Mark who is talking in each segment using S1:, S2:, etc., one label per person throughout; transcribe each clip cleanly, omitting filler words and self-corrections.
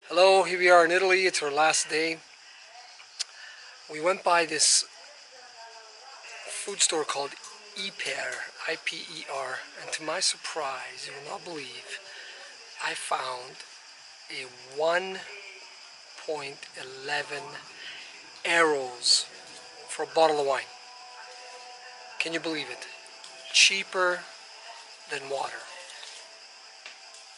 S1: Hello, here we are in Italy. It's our last day. We went by this food store called Iper, I-P-E-R, and to my surprise, you will not believe, I found a 1.11 euros for a bottle of wine. Can you believe it? Cheaper than water.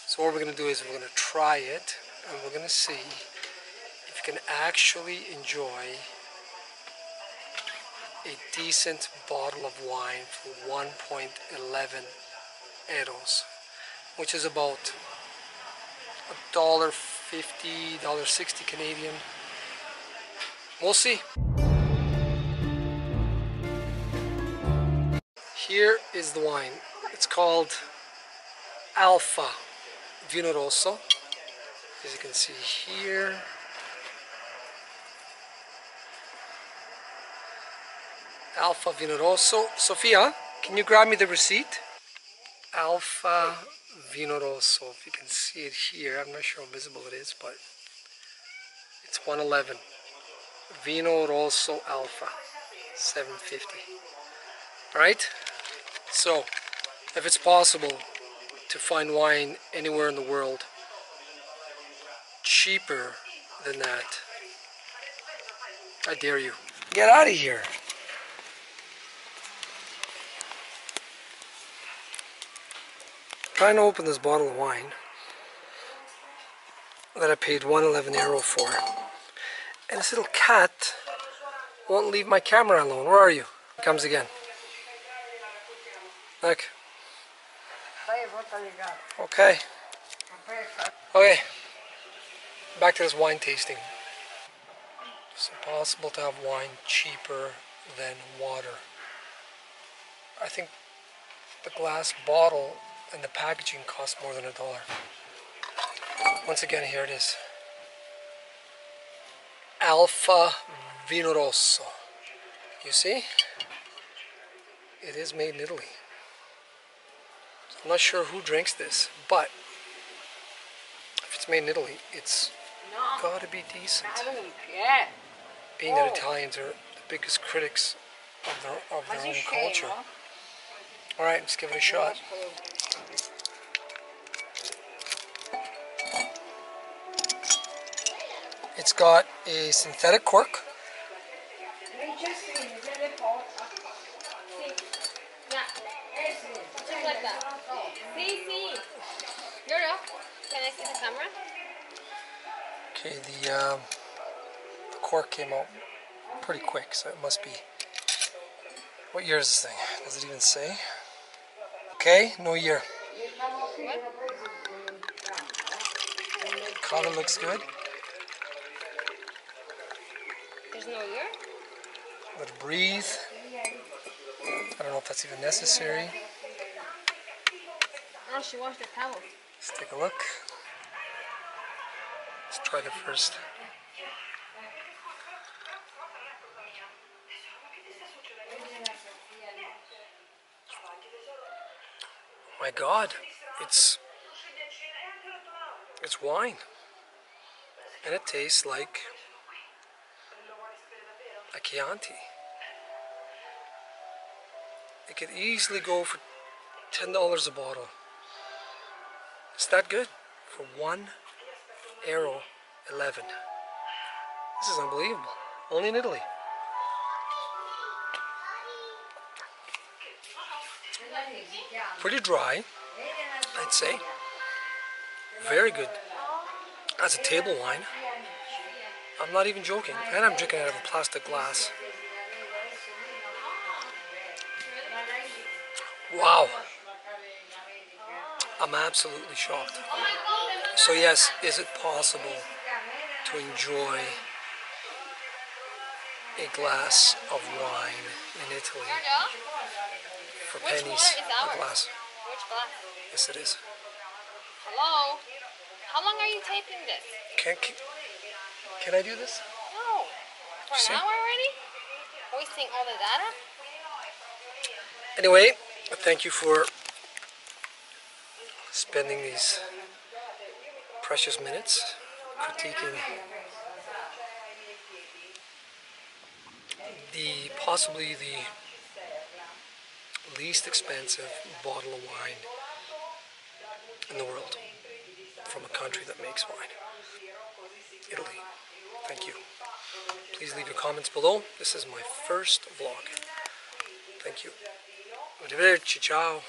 S1: So what we're going to do is we're going to try it, and we're going to see if you can actually enjoy a decent bottle of wine for 1.11 euros, which is about $1.50, $1.60 Canadian. We'll see. Here is the wine. It's called Alfa Vino Rosso, as you can see here. Alfa Vino Rosso. Sophia, can you grab me the receipt? Alfa Vino Rosso. If you can see it here, I'm not sure how visible it is, but it's 111. Vino Rosso Alfa, 750. Alright? So, if it's possible to find wine anywhere in the world cheaper than that, I dare you. Get out of here. Trying to open this bottle of wine that I paid 111 euro for, and this little cat won't leave my camera alone. Where are you? Here comes again. Look. Okay. Okay. Back to this wine tasting. It's impossible to have wine cheaper than water. I think the glass bottle and the packaging costs more than $1. Once again, here it is. Alfa Vino Rosso. You see? It is made in Italy. So I'm not sure who drinks this, but if it's made in Italy, it's got to be decent. Being that Italians are the biggest critics of their own culture. Alright, let's give it a shot. It's got a synthetic cork.
S2: Just like that. See. Can I see the camera?
S1: Okay, the cork came out pretty quick, so it must be... What year is this thing? Does it even say? Okay, no year.
S2: What?
S1: Color looks good.
S2: There's no year?
S1: Let it breathe. I don't know if that's even necessary.
S2: Oh, she washed her towel.
S1: Let's take a look. Let's try the first. My God, it's wine, and it tastes like a Chianti. It could easily go for $10 a bottle. It's that good for €1.11. This is unbelievable. Only in Italy. Pretty dry, I'd say. Very good. That's a table wine. I'm not even joking. And I'm drinking out of a plastic glass. Wow. I'm absolutely shocked. So yes, is it possible to enjoy a glass of wine in Italy for pennies a glass?
S2: Which glass?
S1: Yes, it is.
S2: Hello? How long are you taping this?
S1: Can I do this?
S2: No. For an hour already? Wasting all the data?
S1: Anyway, thank you for spending these precious minutes critiquing possibly the least expensive bottle of wine in the world from a country that makes wine, Italy. Thank you. Please leave your comments below. This is my first vlog. Thank you. Arrivederci, ciao.